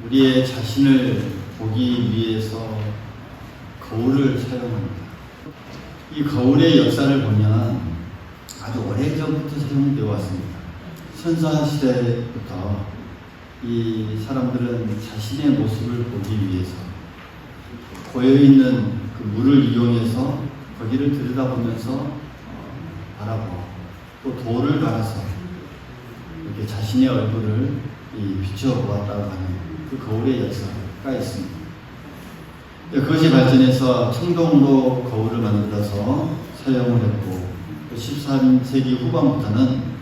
우리의 자신을 보기 위해서 거울을 사용합니다. 이 거울의 역사를 보면 아주 오래전부터 사용되어 왔습니다. 선사 시대부터 이 사람들은 자신의 모습을 보기 위해서 고여있는 그 물을 이용해서 거기를 들여다보면서 바라보고 또 돌을 갈아서 이렇게 자신의 얼굴을 비춰보았다고 하는 그 거울의 역사가 있습니다. 그것이 발전해서 청동으로 거울을 만들어서 사용을 했고 13세기 후반부터는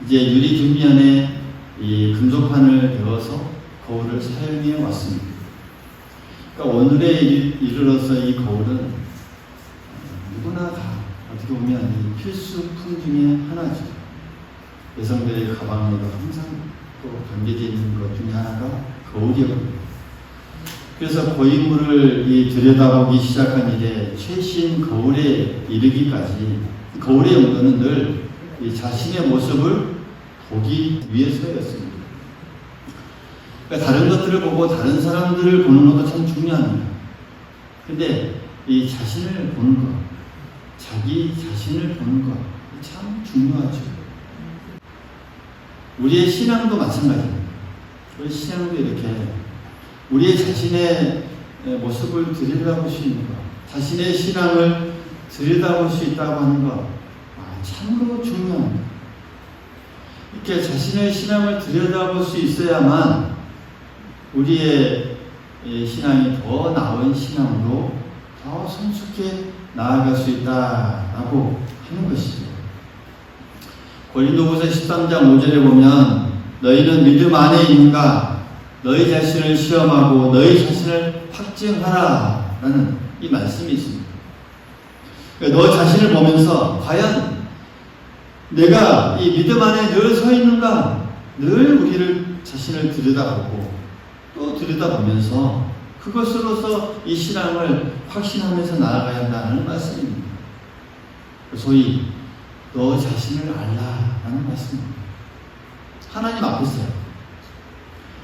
이제 유리 뒷면에 이 금속판을 배워서 거울을 사용해 왔습니다. 그러니까 오늘에 이르러서 이 거울은 누구나 다 어떻게 보면 이 필수품 중에 하나죠. 여성들의 가방에도 항상 또 담겨져 있는 것 중에 하나가 거울이거든요. 그래서 고인물을 들여다보기 시작한 이래 최신 거울에 이르기까지 거울의 용도는 늘 이 자신의 모습을 보기 위해서였습니다. 그러니까 다른 것들을 보고 다른 사람들을 보는 것도 참 중요합니다. 근데 이 자신을 보는 것, 자기 자신을 보는 것 참 중요하죠. 우리의 신앙도 마찬가지입니다. 우리 신앙도 이렇게 우리의 자신의 모습을 들여다볼 수 있는 것, 자신의 신앙을 들여다볼 수 있다고 하는 것 참으로 중요합니다. 이렇게 자신의 신앙을 들여다볼 수 있어야만 우리의 신앙이 더 나은 신앙으로 더 성숙해 나아갈 수 있다라고 하는 것이죠. 고린도후서 13장 5절에 보면 너희는 믿음 안에 있는가? 너희 자신을 시험하고 너희 자신을 확증하라 라는 이 말씀이 있습니다. 너 자신을 보면서 과연 내가 이 믿음 안에 늘 서 있는가? 늘 우리를 자신을 들여다보고 또 들여다보면서 그것으로서 이 신앙을 확신하면서 나아가야 한다는 말씀입니다. 소위 너 자신을 알라라는 말씀입니다. 하나님 앞에서요.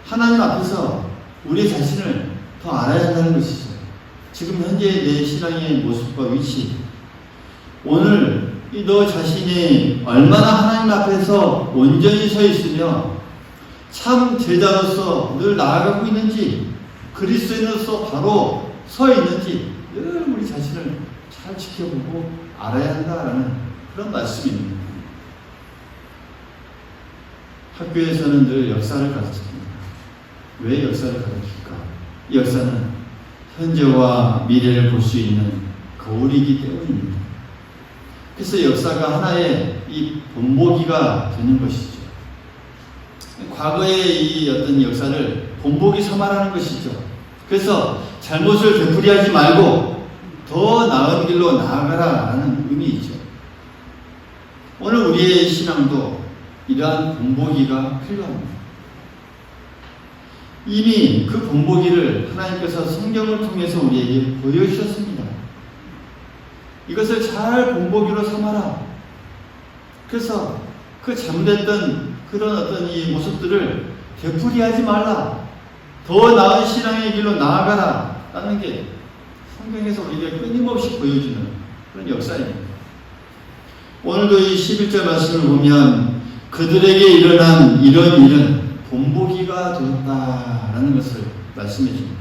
하나님 앞에서 우리 자신을 더 알아야 한다는 것이죠. 지금 현재 내 신앙의 모습과 위치, 오늘 너 자신이 얼마나 하나님 앞에서 온전히 서 있으며 참 제자로서 늘 나아가고 있는지, 그리스도인으로서 바로 서 있는지 늘 우리 자신을 잘 지켜보고 알아야 한다라는 그런 말씀입니다. 학교에서는 늘 역사를 가르칩니다. 왜 역사를 가르칠까? 이 역사는 현재와 미래를 볼 수 있는 거울이기 때문입니다. 그래서 역사가 하나의 이 본보기가 되는 것이죠. 과거의 이 어떤 역사를 본보기 삼아라는 것이죠. 그래서 잘못을 되풀이하지 말고 더 나은 길로 나아가라라는 의미이죠. 오늘 우리의 신앙도 이러한 본보기가 필요합니다. 이미 그 본보기를 하나님께서 성경을 통해서 우리에게 보여주셨습니다. 이것을 잘 본보기로 삼아라. 그래서 그 잘못했던 그런 어떤 이 모습들을 되풀이하지 말라. 더 나은 신앙의 길로 나아가라. 라는 게 성경에서 우리에게 끊임없이 보여주는 그런 역사입니다. 오늘도 이 11절 말씀을 보면 그들에게 일어난 이런 일은 본보기가 되었다라는 것을 말씀해 줍니다.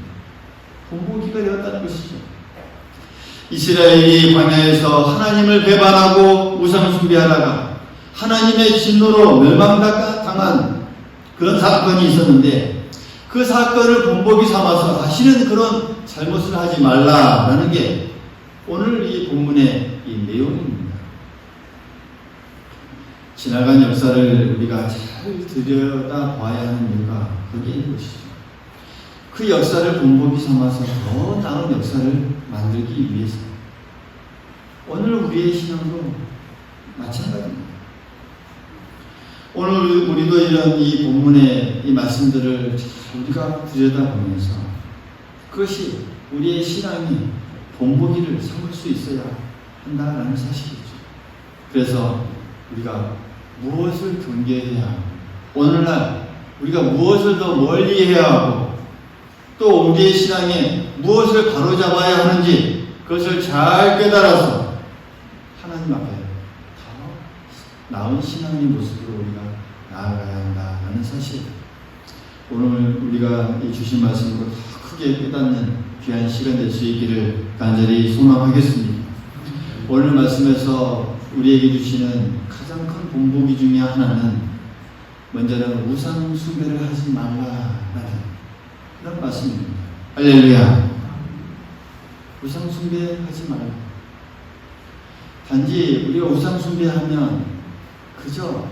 본보기가 되었다는 것이죠. 이스라엘이 광야에서 하나님을 배반하고 우상 숭배하다가 하나님의 진노로 멸망당한 그런 사건이 있었는데 그 사건을 본보기 삼아서 다시는 그런 잘못을 하지 말라라는 게 오늘 이 본문의 이 내용입니다. 지나간 역사를 우리가 잘 들여다봐야 하는 이유가 거기에 있는 것이죠. 그 역사를 본보기 삼아서 더 나은 역사를 만들기 위해서 오늘 우리의 신앙도 마찬가지입니다. 오늘 우리도 이런 이 본문의 이 말씀들을 잘 우리가 들여다보면서 그것이 우리의 신앙이 본보기를 삼을 수 있어야 한다는 사실이죠. 그래서 우리가 무엇을 경계해야 하고 오늘날 우리가 무엇을 더 멀리 해야 하고 또 우리의 신앙에 무엇을 바로잡아야 하는지 그것을 잘 깨달아서 하나님 앞에 더 나은 신앙의 모습으로 우리가 나아가야 한다는 사실, 오늘 우리가 주신 말씀으로 더 크게 깨닫는 귀한 시간 될 수 있기를 간절히 소망하겠습니다. 오늘 말씀에서 우리에게 주시는 가장 큰 본보기 중에 하나는 먼저는 우상 숭배를 하지 말라라는 그런 말씀입니다. 할렐루야. 우상 숭배하지 말라. 단지 우리가 우상 숭배하면 그저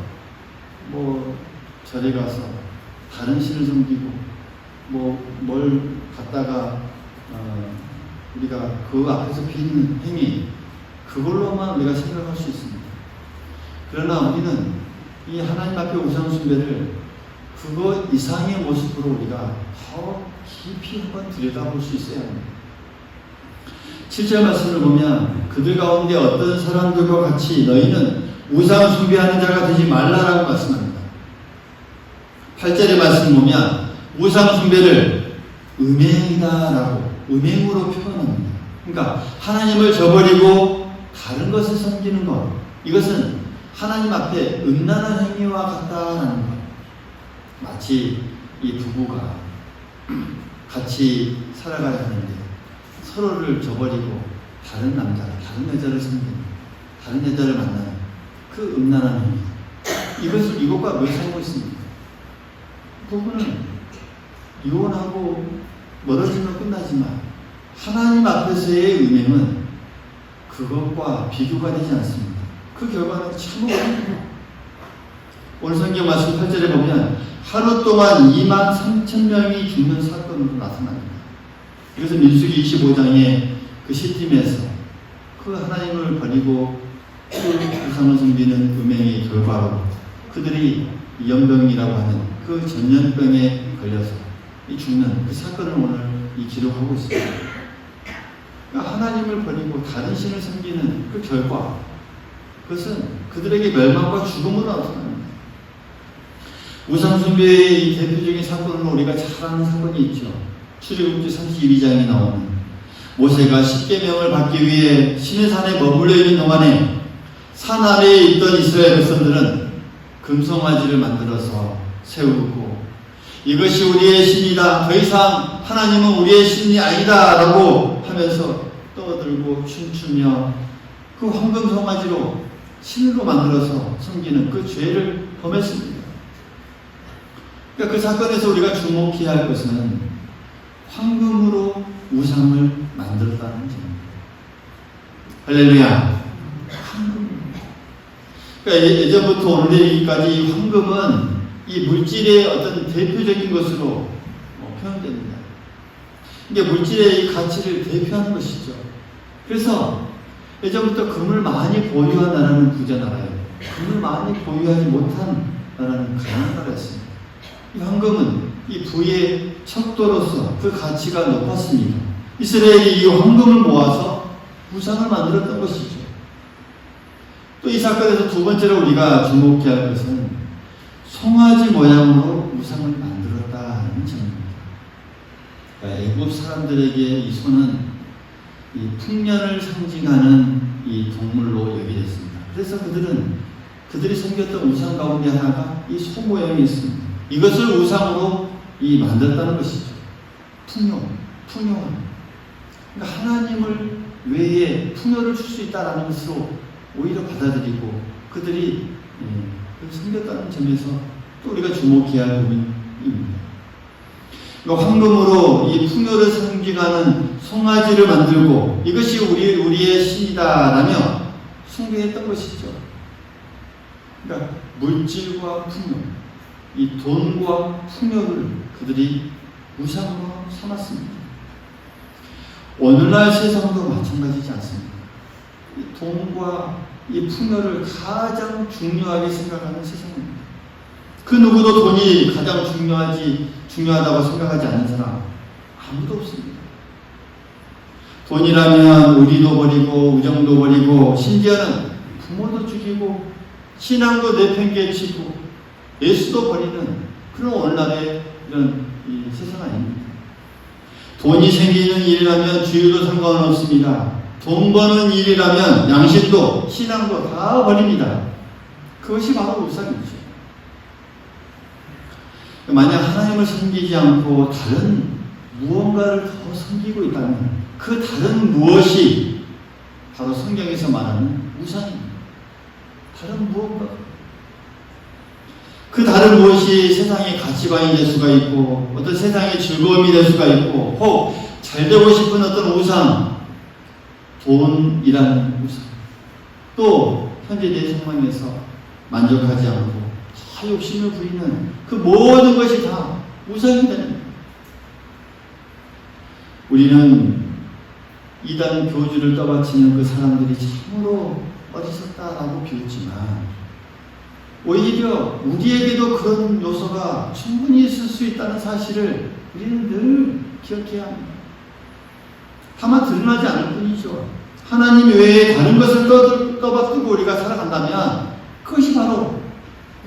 절에 가서 다른 신을 섬기고 뭘 갖다가 우리가 그 앞에서 피는 행위, 그걸로만 우리가 생각할 수 있습니다. 그러나 우리는 이 하나님 앞에 우상 숭배를 그거 이상의 모습으로 우리가 더 깊이 한번 들여다볼 수 있어야 합니다. 7절 말씀을 보면 그들 가운데 어떤 사람들과 같이 너희는 우상 숭배하는 자가 되지 말라라고 말씀합니다. 8절의 말씀 보면 우상 숭배를 음행이다라고 음행으로 표현합니다. 그러니까 하나님을 저버리고 다른 것을 섬기는 것, 이것은 하나님 앞에 음란한 행위와 같다라는 것. 마치 이 부부가 같이 살아가야 하는데 서로를 저버리고 다른 남자, 다른 여자를 섬기는, 다른 여자를 만나는 그 음란한 행위, 이것과 묘사하고 있습니다. 부부는 이혼하고 멀어지면 끝나지만 하나님 앞에서의 음행은 그것과 비교가 되지 않습니다. 그 결과는 참 어려워요. 오늘 성경 말씀 8절에 보면 하루 동안 23,000명이 죽는 사건으로 나타납니다. 그래서 민수기 25장의 그 시팀에서 그 하나님을 버리고 그 우상을 섬기는 음행의 결과로 그들이 연병이라고 하는 그 전염병에 걸려서 죽는 그 사건을 오늘 기록하고 있습니다. 그러니까 하나님을 버리고 다른 신을 섬기는 그 결과, 그것은 그들에게 멸망과 죽음으로 나타납니다. 우상숭배의 이 대표적인 사건은 우리가 잘 아는 사건이 있죠. 출애굽기 32장에 나오는 모세가 십계명을 받기 위해 시내산에 머물러 있는 동안에 산 아래에 있던 이스라엘 백성들은 금송아지를 만들어서 세우고 이것이 우리의 신이다, 더 이상 하나님은 우리의 신이 아니다 라고 하면서 떠들고 춤추며 그 황금 송아지로 신으로 만들어서 섬기는 그 죄를 범했습니다. 그러니까 그 사건에서 우리가 주목해야 할 것은 황금으로 우상을 만들었다는 점입니다. 할렐루야. 그러니까 예전부터 오늘까지 황금은 이 물질의 어떤 대표적인 것으로 표현됩니다. 이게 물질의 이 가치를 대표하는 것이죠. 그래서 예전부터 금을 많이 보유한 나라는 부자 나라예요. 금을 많이 보유하지 못한 나라는 가난한 나라였습니다. 이 황금은 이 부의 척도로서 그 가치가 높았습니다. 이스라엘이 이 황금을 모아서 우상을 만들었던 것이죠. 또 이 사건에서 두 번째로 우리가 주목해야 할 것은 송아지 모양으로 우상을 만들었다는 점입니다. 그러니까 애굽 사람들에게 이 소는 이 풍년을 상징하는 이 동물로 여기됐습니다. 그래서 그들이 섬겼던 우상 가운데 하나가 이 소 모양이 있습니다. 이것을 우상으로 만들었다는 것이죠. 풍요함. 그러니까 하나님을 외에 풍요를 줄 수 있다는 것으로 오히려 받아들이고 그들이 섬겼다는 점에서 또 우리가 주목해야 할 부분입니다. 황금으로 이 풍요를 상징하는 송아지를 만들고 이것이 우리의 신이다라며 숭배했던 것이죠. 그러니까 물질과 풍요, 이 돈과 풍요를 그들이 우상으로 삼았습니다. 오늘날 세상도 마찬가지지 않습니까? 이 돈과 이 풍요를 가장 중요하게 생각하는 세상입니다. 그 누구도 돈이 가장 중요하다고 생각하지 않는 사람 아무도 없습니다. 돈이라면 의리도 버리고 우정도 버리고 심지어는 부모도 죽이고 신앙도 내팽개치고 예수도 버리는 그런 오늘날의 이런 이 세상 아닙니다. 돈이 생기는 일이라면 주일도 상관없습니다. 돈 버는 일이라면 양심도 신앙도 다 버립니다. 그것이 바로 우상이죠. 만약 하나님을 섬기지 않고 다른 무언가를 더 섬기고 있다면 그 다른 무엇이 바로 성경에서 말하는 우상입니다. 다른 무언가. 그 다른 무엇이 세상의 가치관이 될 수가 있고 어떤 세상의 즐거움이 될 수가 있고 혹 잘 되고 싶은 어떤 우상, 돈이라는 우상, 또 현재 내 상황에서 만족하지 않고 다 욕심을 부리는 그 모든 것이 다 우상이다. 우리는 이단 교주를 떠받치는 그 사람들이 참으로 어리석다라고 비웃지만 오히려 우리에게도 그런 요소가 충분히 있을 수 있다는 사실을 우리는 늘 기억해야 합니다. 다만 드러나지 않을 뿐이죠. 하나님 외에 다른 것을 떠받들고 우리가 살아간다면 그것이 바로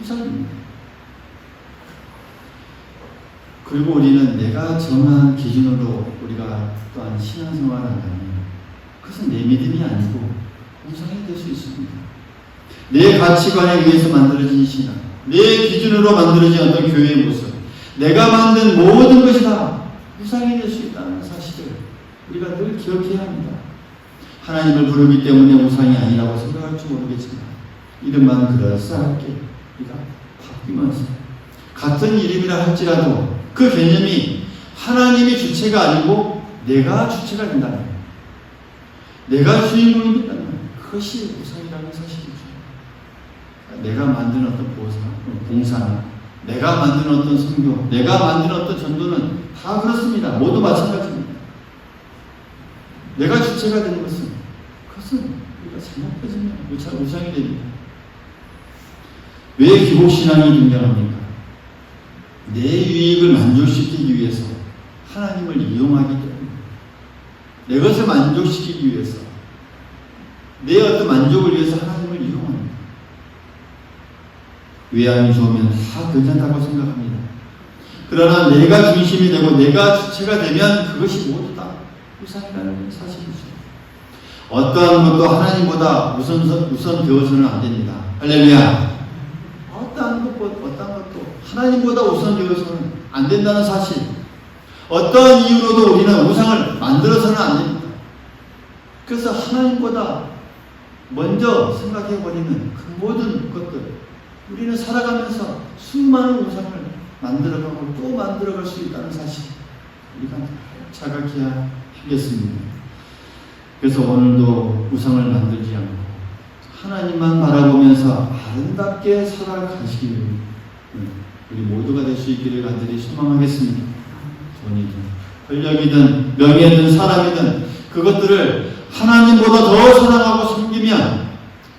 우상입니다. 그리고 우리는 내가 정한 기준으로 우리가 또한 신앙생활을 한다면 그것은 내 믿음이 아니고 우상이 될 수 있습니다. 내 가치관에 의해서 만들어진 신앙, 내 기준으로 만들어진 어떤 교회의 모습, 내가 만든 모든 것이 다 우상이 될 수 있다는 사실을 우리가 늘 기억해야 합니다. 하나님을 부르기 때문에 우상이 아니라고 생각할지 모르겠지만 이름만 그럴싸하게 우리가 바뀌면서 같은 이름이라 할지라도 그 개념이 하나님이 주체가 아니고 내가 주체가 된다면, 내가 주인공이 된다면 그것이 우상이라는 사실이죠. 내가 만든 어떤 봉사나 내가 만든 어떤 선교, 내가 만든 어떤 전도는 다 그렇습니다. 모두 마찬가지입니다. 내가 주체가 되는 것은 그것은 우리가 잘못해지면 우상이 됩니다. 왜 기복신앙이 등장합니까? 내 유익을 만족시키기 위해서 하나님을 이용하기 때문에, 내 것을 만족시키기 위해서, 내 어떤 만족을 위해서 하나님을 이용합니다. 외양이 좋으면 다 괜찮다고 생각합니다. 그러나 내가 중심이 되고 내가 주체가 되면 그것이 모두 다 우상이라는 사실이죠. 어떠한 것도 하나님보다 우선 되어서는 안 됩니다. 할렐루야. 어떠한 것도 하나님보다 우선 되어서는 안 된다는 사실. 어떠한 이유로도 우리는 우상을 만들어서는 안 됩니다. 그래서 하나님보다 먼저 생각해버리는 그 모든 것들, 우리는 살아가면서 수많은 우상을 만들어가고 또 만들어갈 수 있다는 사실, 우리가 자각해야 하겠습니다. 그래서 오늘도 우상을 만들지 않고 하나님만 바라보면서 아름답게 살아가시기를 우리 모두가 될 수 있기를 간절히 소망하겠습니다. 돈이든 권력이든 명예든 사람이든 그것들을 하나님보다 더 사랑하고 섬기면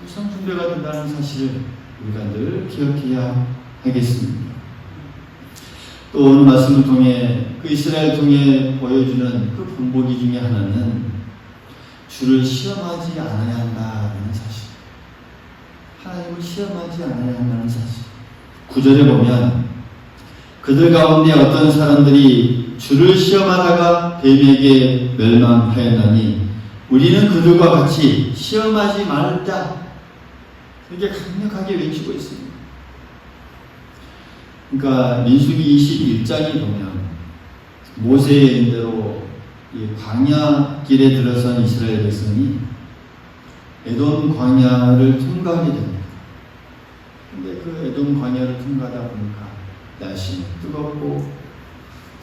우상 숭배가 된다는 사실을 우리가 늘 기억해야 하겠습니다. 또 오늘 말씀을 통해 그 이스라엘 통해 보여주는 그 본보기 중에 하나는 주를 시험하지 않아야 한다는 사실, 하나님을 시험하지 않아야 한다는 사실. 9절에 보면 그들 가운데 어떤 사람들이 주를 시험하다가 뱀에게 멸망하였나니 우리는 그들과 같이 시험하지 말자, 이렇게 강력하게 외치고 있습니다. 그러니까 민수기 21장에 보면 모세의 인대로 이 광야 길에 들어선 이스라엘 백성이 에돔 광야를 통과하게 됩니다. 근데 그 에돔 광야를 통과하다 보니까 날씨는 뜨겁고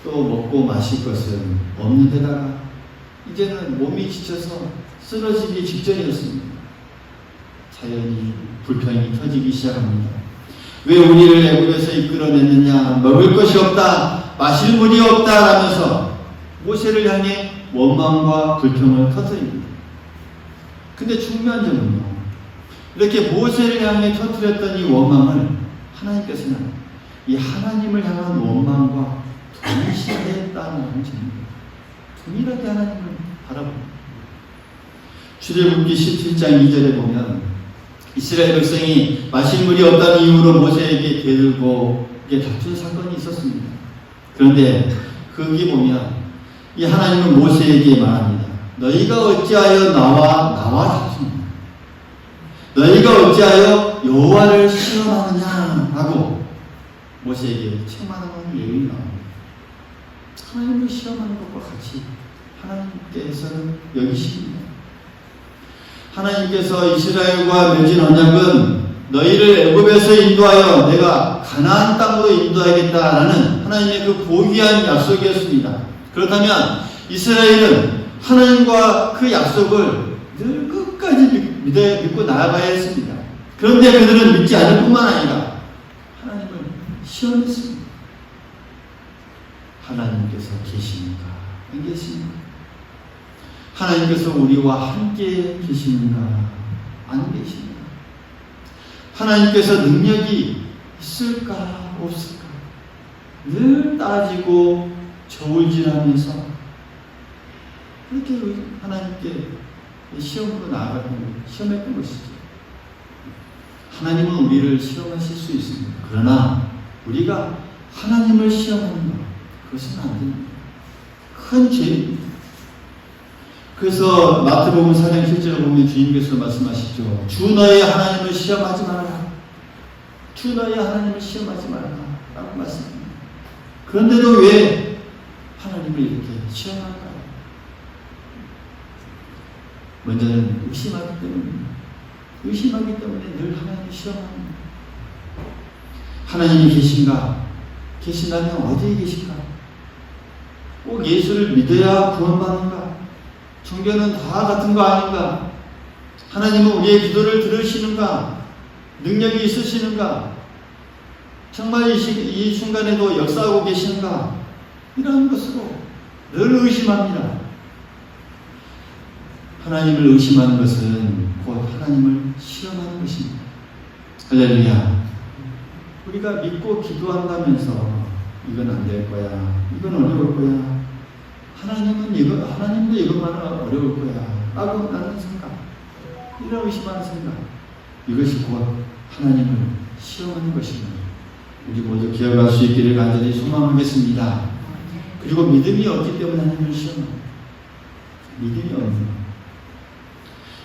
또 먹고 마실 것은 없는 데다가 이제는 몸이 지쳐서 쓰러지기 직전이었습니다. 자연히 불평이 터지기 시작합니다. 왜 우리를 애굽에서 이끌어냈느냐, 먹을 것이 없다, 마실 물이 없다 라면서 모세를 향해 원망과 불평을 터뜨립니다. 근데 중요한 점은요, 이렇게 모세를 향해 터뜨렸던 이 원망을 하나님께서는 이 하나님을 향한 원망과 동시했다는 점입니다. 동일하게 하나님을 바라봅니다. 출애굽기 17장 2절에 보면 이스라엘 백성이 마실 물이 없다는 이유로 모세에게 대들고 다툰 사건이 있었습니다. 그런데 거기 보면 이 하나님은 모세에게 말합니다. 너희가 어찌하여 나와 다투느냐? 너희가 어찌하여 여호와를 시험하느냐? 하고 모세에게 책망하는 예언이 나옵니다. 하나님을 시험하는 것과 같이 하나님께서는 여기십니다. 하나님께서 이스라엘과 맺은 언약은 너희를 애굽에서 인도하여 내가 가나안 땅으로 인도하겠다라는 하나님의 그 고귀한 약속이었습니다. 그렇다면 이스라엘은 하나님과 그 약속을 늘 끝까지 믿고 나아가야 했습니다. 그런데 그들은 믿지 않을 뿐만 아니라 하나님을 시험했습니다. 하나님께서 계십니까? 안 계십니까? 하나님께서 우리와 함께 계십니까? 안 계십니까? 하나님께서 능력이 있을까? 없을까? 늘 따지고 저울질하면서 그렇게 하나님께 시험으로 나아갔던 시험했던 것이죠. 하나님은 우리를 시험하실 수 있습니다. 그러나 우리가 하나님을 시험하는 것, 그것은 안 됩니다. 큰 죄입니다. 그래서 마태복음 4장 7절을 보면 주님께서 말씀하시죠. 주 너의 하나님을 시험하지 말아라. 주 너의 하나님을 시험하지 말아라. 라고 말씀합니다. 그런데도 왜 하나님을 이렇게 시험할까요? 먼저는 의심하기 때문입니다. 의심하기 때문에 늘 하나님을 시험합니다. 하나님이 계신가? 계신다면 어디에 계신가? 꼭 예수를 믿어야 구원받는가? 종교는 다 같은 거 아닌가? 하나님은 우리의 기도를 들으시는가? 능력이 있으시는가? 정말 이 순간에도 역사하고 계시는가? 이런 것으로 늘 의심합니다. 하나님을 의심하는 것은 곧 하나님을 시험하는 것입니다. 할렐루야. 우리가 믿고 기도한다면서 이건 안 될 거야. 이건 어려울 거야. 하나님도 이것만은 어려울 거야. 라고 나는 생각. 이런 의심하는 생각. 이것이 곧 하나님을 시험하는 것입니다. 우리 모두 기억할 수 있기를 간절히 소망하겠습니다. 그리고 믿음이 없기 때문에 하나님을 시험합니다. 믿음이 없는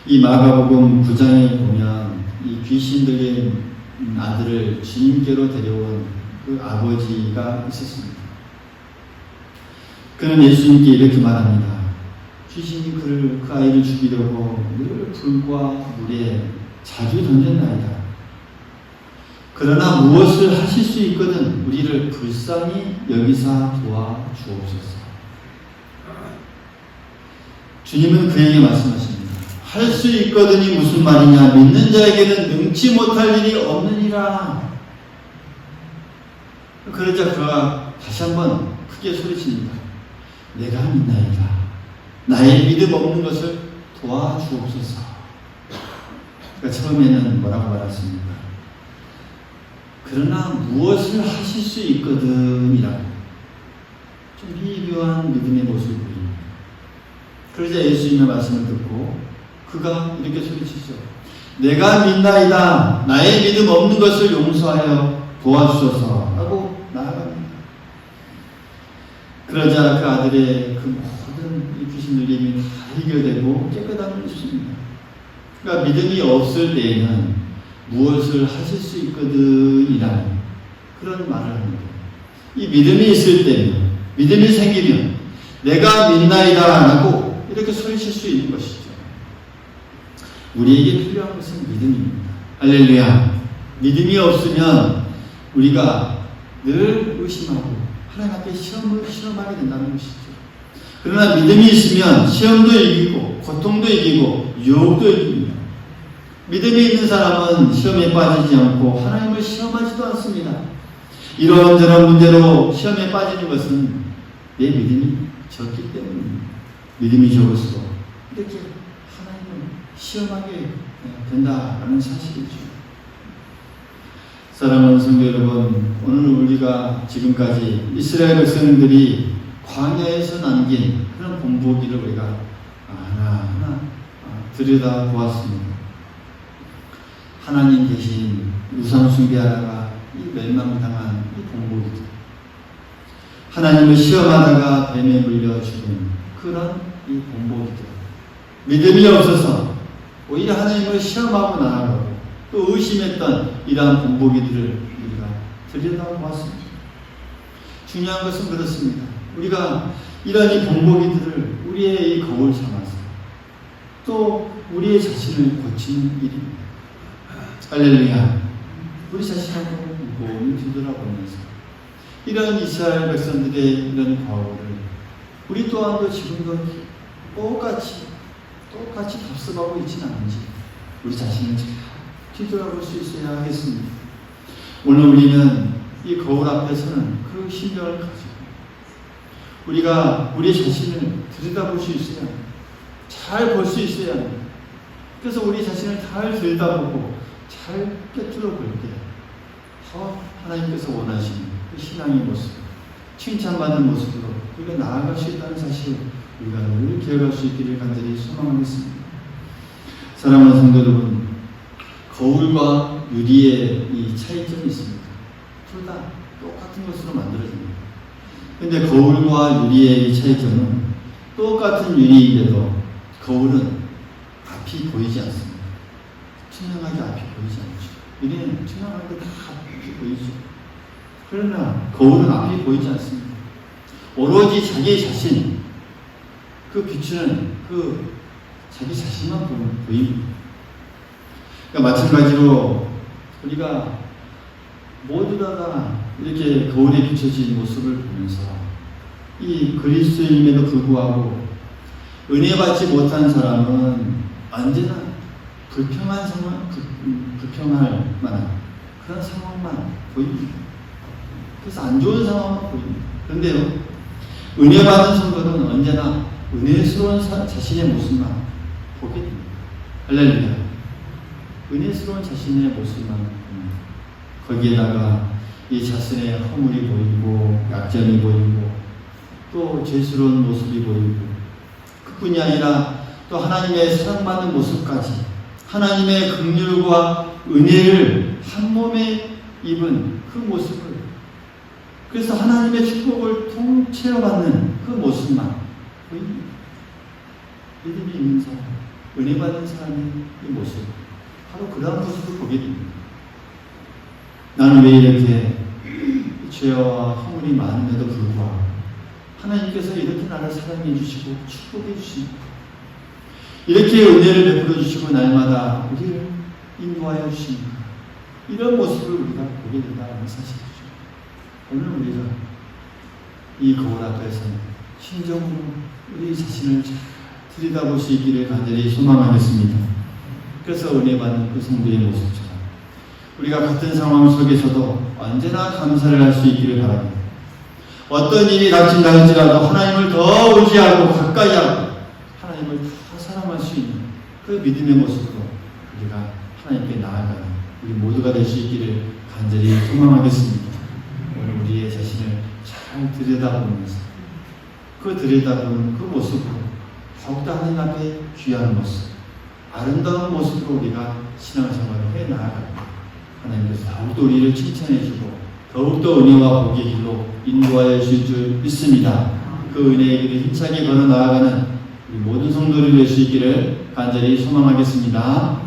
이 마가복음 9장에 보면 이 귀신 들린 아들을 주님께로 데려온 그 아버지가 있었습니다. 그는 예수님께 이렇게 말합니다. 귀신이 그 아이를 죽이려고 늘 불과 물에 자주 던졌나이다. 그러나 무엇을 하실 수 있거든 우리를 불쌍히 여기사 도와주옵소서. 주님은 그에게 말씀하십니다. 할 수 있거든이 무슨 말이냐? 믿는 자에게는 능치 못할 일이 없느니라. 그러자 그가 다시 한번 크게 소리칩니다. 내가 믿나이다. 나의 믿음 없는 것을 도와주옵소서. 그러니까 처음에는 뭐라고 말했습니까? 그러나 무엇을 하실 수 있거든이라고 좀 미묘한 믿음의 모습을 보입니다. 그러자 예수님의 말씀을 듣고 그가 이렇게 소리치죠. 내가 믿나이다. 나의 믿음 없는 것을 용서하여 도와주소서 하고 나아갑니다. 그러자 그 아들의 그 모든 귀신 들림이 다 해결되고 깨끗함을 입습니다. 그러니까 믿음이 없을 때에는 무엇을 하실 수 있거든이라는 그런 말을 합니다. 이 믿음이 있을 때는, 믿음이 생기면 내가 믿나이다 라고 이렇게 소리칠 수 있는 것이죠. 우리에게 필요한 것은 믿음입니다. 할렐루야. 믿음이 없으면 우리가 늘 의심하고 하나님 앞에 시험하게 된다는 것이죠. 그러나 믿음이 있으면 시험도 이기고 고통도 이기고 유혹도 이깁니다. 믿음이 있는 사람은 시험에 빠지지 않고 하나님을 시험하지도 않습니다. 이런저런 문제로 시험에 빠지는 것은 내 믿음이 적기 때문입니다. 믿음이 적을수록 이렇게 하나님을 시험하게 된다는 사실이죠. 사랑하는 성도 여러분, 오늘 우리가 지금까지 이스라엘 백성들이 광야에서 남긴 그런 본보기를 우리가 하나하나 들여다보았습니다. 하나님 대신 우상 숭배하다가 이 멸망당한 이 본보기들, 하나님을 시험하다가 뱀에 물려 죽은 그런 이 본보기들, 믿음이 없어서 오히려 하나님을 시험하고 나아가고 또 의심했던 이러한 본보기들을 우리가 들여다보았습니다. 중요한 것은 그렇습니다. 우리가 이런 이 본보기들을 우리의 이 거울 삼아서 또 우리의 자신을 고치는 일입니다. 할렐루야. 우리 자신하고 곰곰이 뒤돌아보면서 이런 이스라엘 백성들의 이런 과오를 우리 또한도 지금도 똑같이 답습하고 있지는 않은지 우리 자신을 잘 뒤돌아볼 수 있어야 하겠습니다. 오늘 우리는 이 거울 앞에서는 그 신경을 가지고 우리가 우리 자신을 들여다볼 수 있어야 합니다. 잘 볼 수 있어야 합니다. 그래서 우리 자신을 잘 들여다보고 잘 꿰뚫어 볼 때 더 하나님께서 원하시는 그 신앙의 모습, 칭찬받는 모습으로 우리가 나아갈 수 있다는 사실을 우리가 늘 기억할 수 있기를 간절히 소망하겠습니다. 사랑하는 성도 여러분, 거울과 유리의 이 차이점이 있습니다. 둘 다 똑같은 것으로 만들어집니다. 그런데 거울과 유리의 이 차이점은 똑같은 유리인데도 거울은 앞이 보이지 않습니다. 투명하게 앞이 보이지 않죠. 유리는 투명하게 다 앞이 보이죠. 그러나 거울은 앞이 보이지 않습니다. 오로지 자기 자신, 그 비추는 그 자기 자신만 보입니다. 그러니까 마찬가지로 우리가 모두 다 이렇게 거울에 비춰진 모습을 보면서 이 그리스도인임에도 불구하고 은혜 받지 못한 사람은 언제나 불평한 상황, 불평할 만한 그런 상황만 보입니다. 그래서 안 좋은 상황만 보입니다. 그런데요, 은혜 받은 성도는 언제나 은혜스러운 자신의 모습만 보게 됩니다. 할렐루야. 은혜스러운 자신의 모습만 봅니다. 거기에다가 이 자신의 허물이 보이고 약점이 보이고 또 죄스러운 모습이 보이고 그뿐이 아니라 또 하나님의 사랑받는 모습까지 하나님의 긍휼과 은혜를 한 몸에 입은 그 모습을, 그래서 하나님의 축복을 통째로 받는 그 모습만 보입니다. 믿음이 있는 사람, 은혜 받는 사람의 이 모습, 바로 그러한 모습을 보게 됩니다. 나는 왜 이렇게 죄와 허물이 많음에도 불구하고 하나님께서 이렇게 나를 사랑해 주시고 축복해 주십니까? 이렇게 은혜를 베풀어 주시고 날마다 우리를 인도하여 주십니까? 이런 모습을 우리가 보게 된다는 사실이죠. 오늘 우리가 이 거울 앞에서 신정으로 우리 자신을 잘 들여다볼 수 있기를 간절히 소망하겠습니다. 그래서 은혜 받는 그 성도의 모습처럼 우리가 같은 상황 속에서도 언제나 감사를 할 수 있기를 바랍니다. 어떤 일이 닥친다 할지라도 하나님을 더 의지하고 가까이 하고 하나님을 더 사랑할 수 있는 그 믿음의 모습으로 우리가 하나님께 나아가는 우리 모두가 될 수 있기를 간절히 소망하겠습니다. 오늘 우리의 자신을 잘 들여다보면서 그 들여다보는 그 모습으로 더욱더 하나님 앞에 귀한 모습, 아름다운 모습으로 우리가 신앙생활을 해 나아갑니다. 하나님께서 더욱더 우리를 칭찬해주고 더욱더 은혜와 복의 길로 인도하여 주실 줄 믿습니다. 그 은혜의 길을 힘차게 걸어 나아가는 우리 모든 성도를 될 수 있기를 간절히 소망하겠습니다.